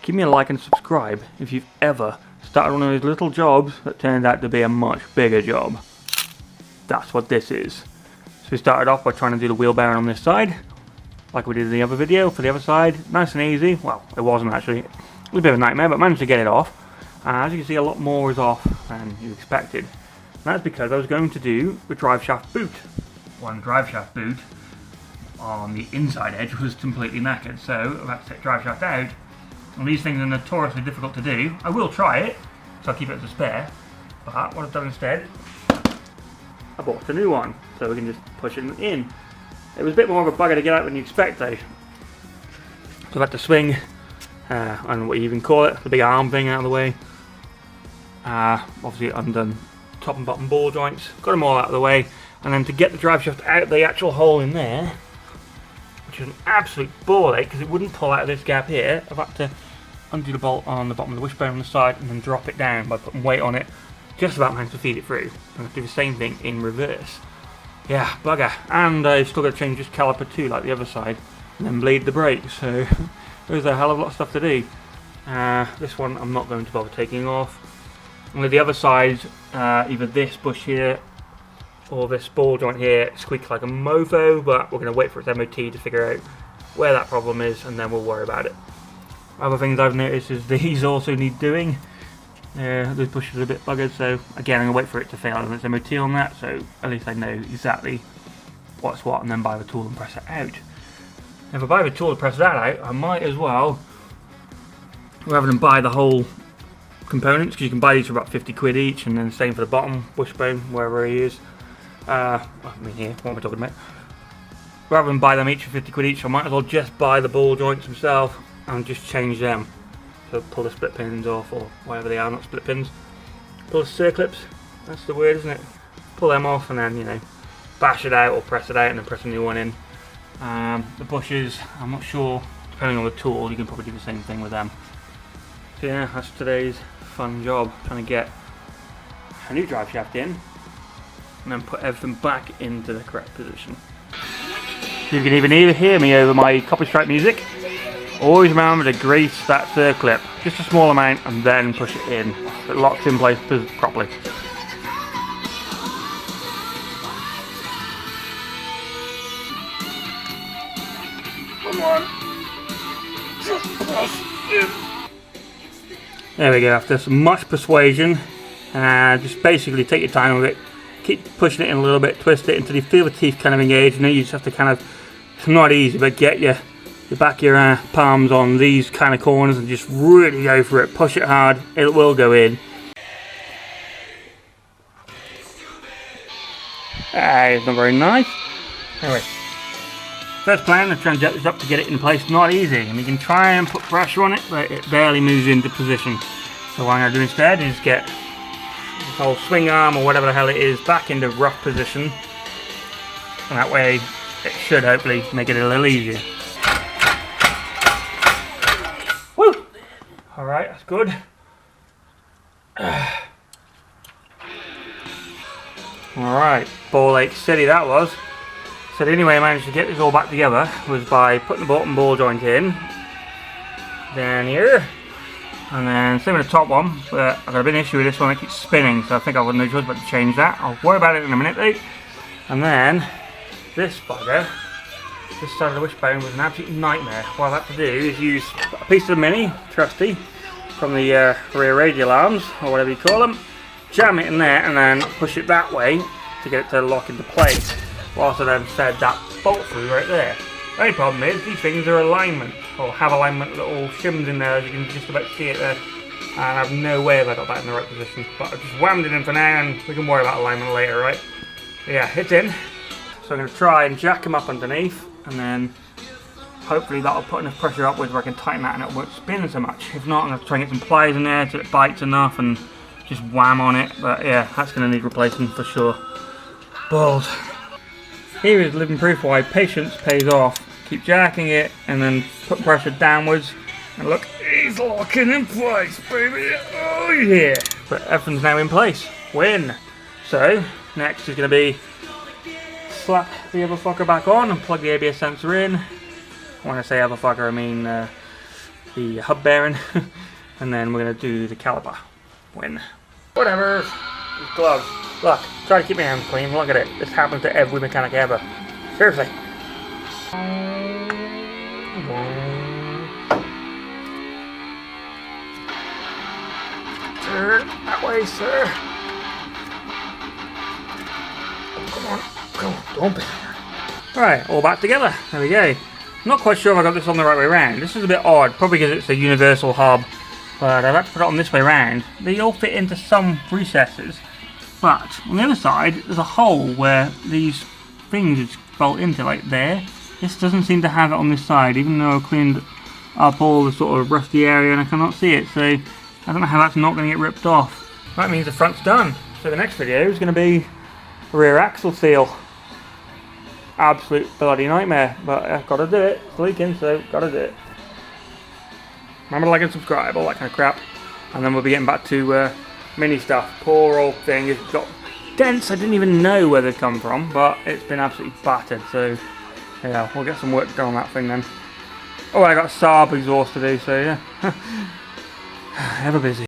give me a like and subscribe if you've ever started one of those little jobs that turned out to be a much bigger job. That's what this is. So we started off by trying to do the wheel bearing on this side, like we did in the other video for the other side. Nice and easy. Well, it wasn't actually. It was a bit of a nightmare, but managed to get it off. As you can see, a lot more is off than you expected. And that's because I was going to do the driveshaft boot. One driveshaft boot on the inside edge was completely knackered, so I've had to take driveshaft out. And these things are notoriously difficult to do. I will try it, so I'll keep it as a spare. But what I've done instead, I bought a new one, so we can just push it in. It was a bit more of a bugger to get out than you expect though. So I've had to swing, I don't know what you even call it, the big arm thing out of the way. Obviously undone top and bottom ball joints, got them all out of the way. And then to get the driveshaft out of the actual hole in there, which is an absolute ball ache because it wouldn't pull out of this gap here, I've had to undo the bolt on the bottom of the wishbone on the side and then drop it down by putting weight on it. Just about managed to feed it through. I'm going to do the same thing in reverse. Yeah, bugger. And I've still got to change this caliper too, like the other side, and then bleed the brakes. So there's a hell of a lot of stuff to do. This one I'm not going to bother taking off. And with the other side, either this bush here or this ball joint here squeaks like a mofo, but we're going to wait for its MOT to figure out where that problem is and then we'll worry about it. Other things I've noticed is these also need doing. Those bushes are a bit buggered, so again I'm going to wait for it to fail and its MOT on that, so at least I know exactly what's what and then buy the tool and press it out. If I buy the tool to press that out, I might as well, rather than buy the whole components, because you can buy these for about 50 quid each, and then same for the bottom wishbone, wherever he is. I mean here, what am I talking about? Rather than buy them each for 50 quid each, I might as well just buy the ball joints themselves and just change them. So pull the split pins off, or whatever they are, not split pins. Pull the circlips, that's the word, isn't it? Pull them off and then, you know, bash it out or press it out and then press a new one in. The bushes, I'm not sure, depending on the tool, you can probably do the same thing with them. So yeah, that's today's fun job, trying to get a new drive shaft in and then put everything back into the correct position. You can even hear me over my copy strike music. Always remember to grease that circlip, just a small amount, and then push it in. It locks in place properly. Come on, just push in. There we go. After some much persuasion, just basically take your time with it. Keep pushing it in a little bit, twist it until you feel the teeth kind of engage, and then you just have to kind of, it's not easy, but get your back your palms on these kind of corners and just really go for it. Push it hard, it will go in. It's not very nice. Anyway, first plan, I'm trying to jet this up to get it in place. Not easy, and you can try and put pressure on it, but it barely moves into position. So what I'm going to do instead is get this whole swing arm or whatever the hell it is back into rough position, and that way it should hopefully make it a little easier. Woo! Alright, that's good. Alright, ball ache city that was. So the only way I managed to get this all back together was by putting the bottom ball joint in, down here, and then same with the top one, but I've got a bit of an issue with this one, it keeps spinning, so I think I've got no choice but to change that. I'll worry about it in a minute though. And then, this bugger, this side of the wishbone was an absolute nightmare. What I've had to do is use a piece of the mini, trusty, from the rear radial arms, or whatever you call them, jam it in there and then push it that way to get it to lock into place, whilst I then fed that bolt through right there. The only problem is, these things are alignment, or have alignment little shims in there, as you can just about see it there, and I have no way if I got that in the right position. But I've just whammed it in for now, and we can worry about alignment later, right? But yeah, it's in. So I'm going to try and jack them up underneath, and then hopefully that'll put enough pressure upwards where I can tighten that and it won't spin so much. If not, I'm going to try and get some pliers in there until it bites enough and just wham on it. But yeah, that's going to need replacing for sure. Balls. Here is living proof why patience pays off. Keep jacking it and then put pressure downwards, and look, he's locking in place, baby. Oh yeah! But everything's now in place. Win. So next is going to be slap the other fucker back on and plug the ABS sensor in. When I say other fucker, I mean the hub bearing, and then we're going to do the caliper. Whatever. These gloves. Look, try to keep my hands clean. Look at it. This happens to every mechanic ever. Seriously. Turn that way, sir. Come on, don't be. Alright, all back together. There we go. I'm not quite sure if I got this on the right way around. This is a bit odd, probably because it's a universal hub. But I've had to put it on this way around. They all fit into some recesses. But on the other side, there's a hole where these things just bolt into, like there. This doesn't seem to have it on this side, even though I've cleaned up all the sort of rusty area and I cannot see it. So I don't know how that's not going to get ripped off. That means the front's done. So the next video is going to be a rear axle seal. Absolute bloody nightmare, but I've got to do it. It's leaking, so got to do it. Remember to like and subscribe, all that kind of crap. And then we'll be getting back to mini stuff. Poor old thing has got dents I didn't even know where they'd come from, but it's been absolutely battered. So yeah, we'll get some work done on that thing then. Oh, I got a Saab exhaust to do, so yeah. Ever busy.